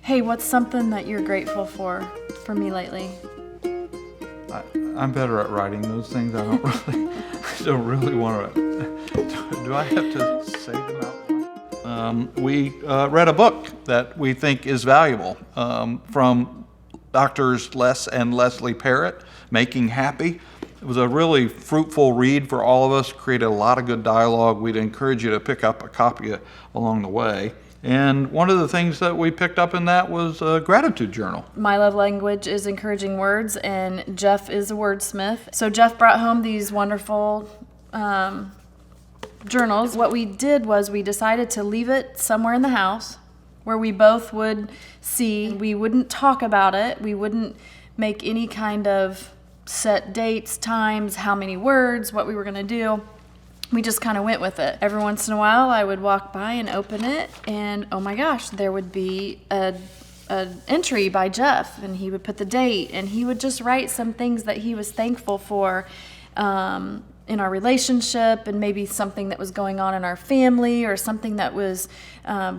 Hey, what's something that you're grateful for me lately? I'm better at writing those things. I don't really want to. Do I have to say them out loud? We read a book that we think is valuable from Doctors Les and Leslie Parrott, Making Happy. It was a really fruitful read for all of us, created a lot of good dialogue. We'd encourage you to pick up a copy along the way. And one of the things that we picked up in that was a gratitude journal. My love language is encouraging words, and Jeff is a wordsmith. So Jeff brought home these wonderful journals. What we did was we decided to leave it somewhere in the house where we both would see. We wouldn't talk about it. We wouldn't make any kind of set dates, times, how many words, what we were going to do. We just kind of went with it. Every once in a while, I would walk by and open it, and oh my gosh, there would be an entry by Jeff, and he would put the date, and he would just write some things that he was thankful for in our relationship, and maybe something that was going on in our family, or something that was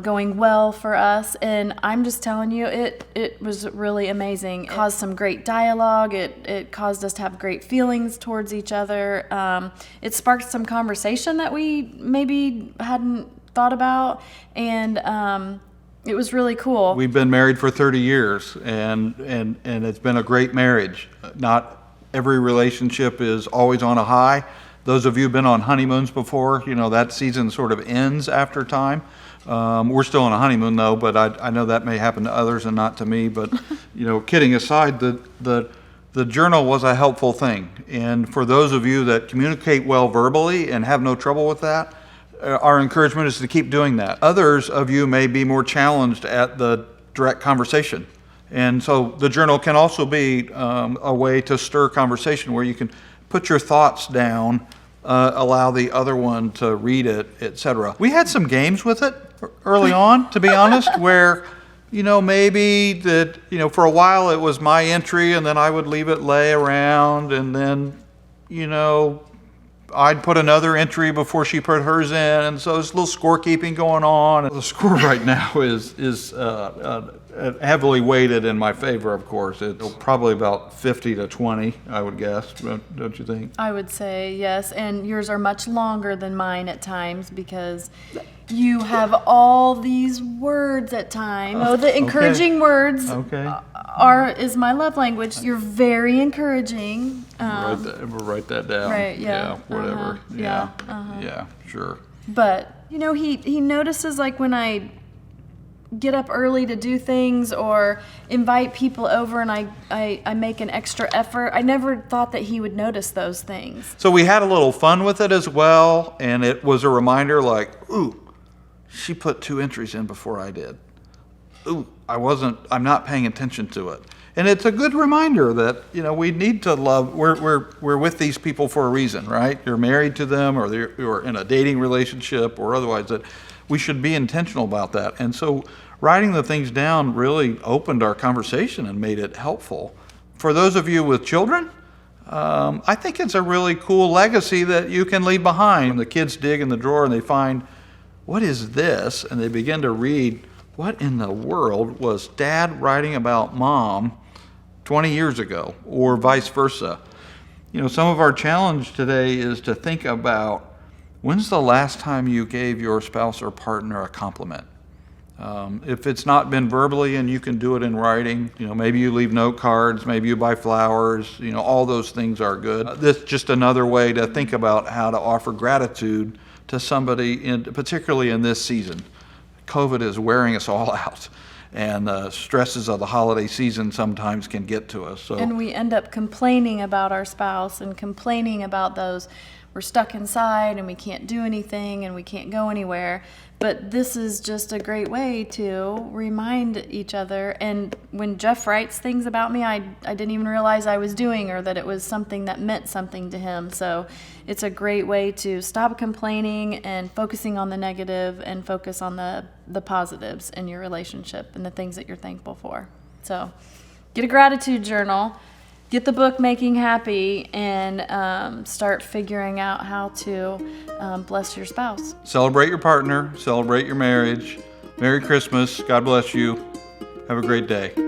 going well for us. And I'm just telling you, it was really amazing. It caused some great dialogue. It caused us to have great feelings towards each other. It sparked some conversation that we maybe hadn't thought about, and it was really cool. We've been married for 30 years, and it's been a great marriage. Not every relationship is always on a high. Those of you who've been on honeymoons before, you know that season sort of ends after time. We're still on a honeymoon though, but I know that may happen to others and not to me. But you know, kidding aside, the journal was a helpful thing. And for those of you that communicate well verbally and have no trouble with that, our encouragement is to keep doing that. Others of you may be more challenged at the direct conversation. And so the journal can also be a way to stir conversation where you can put your thoughts down, allow the other one to read it, etc. We had some games with it early on, to be honest, where, you know, maybe that, you know, for a while it was my entry and then I would leave it lay around, and then, you know, I'd put another entry before she put hers in, and so there's a little scorekeeping going on. The score right now is heavily weighted in my favor, of course. It's probably about 50-20, I would guess, don't you think? I would say yes, and yours are much longer than mine at times because you have all these words at times. Oh, the encouraging words is my love language. You're very encouraging. We'll write that down. Right, yeah. Whatever. Yeah, sure. But, you know, he notices like when I get up early to do things or invite people over and I make an extra effort. I never thought that he would notice those things. So we had a little fun with it as well, and it was a reminder like, ooh, she put 2 entries in before I did. Ooh, I'm not paying attention to it. And it's a good reminder that, you know, we need to love, we're with these people for a reason, right? You're married to them, or you're in a dating relationship or otherwise, that we should be intentional about that. And so writing the things down really opened our conversation and made it helpful. For those of you with children, I think it's a really cool legacy that you can leave behind. When the kids dig in the drawer and they find, what is this? And they begin to read, what in the world was Dad writing about Mom 20 years ago, or vice versa? You know, some of our challenge today is to think about, when's the last time you gave your spouse or partner a compliment? If it's not been verbally and you can do it in writing, you know, maybe you leave note cards, maybe you buy flowers, you know, all those things are good. This is just another way to think about how to offer gratitude to somebody, particularly in this season. COVID is wearing us all out, and the stresses of the holiday season sometimes can get to us. And we end up complaining about our spouse and complaining about those. We're stuck inside and we can't do anything and we can't go anywhere. But this is just a great way to remind each other. And when Jeff writes things about me, I didn't even realize I was doing, or that it was something that meant something to him. So it's a great way to stop complaining and focusing on the negative and focus on the positives in your relationship and the things that you're thankful for. So get a gratitude journal. Get the book Making Happy, and start figuring out how to bless your spouse. Celebrate your partner, celebrate your marriage. Merry Christmas. God bless you. Have a great day.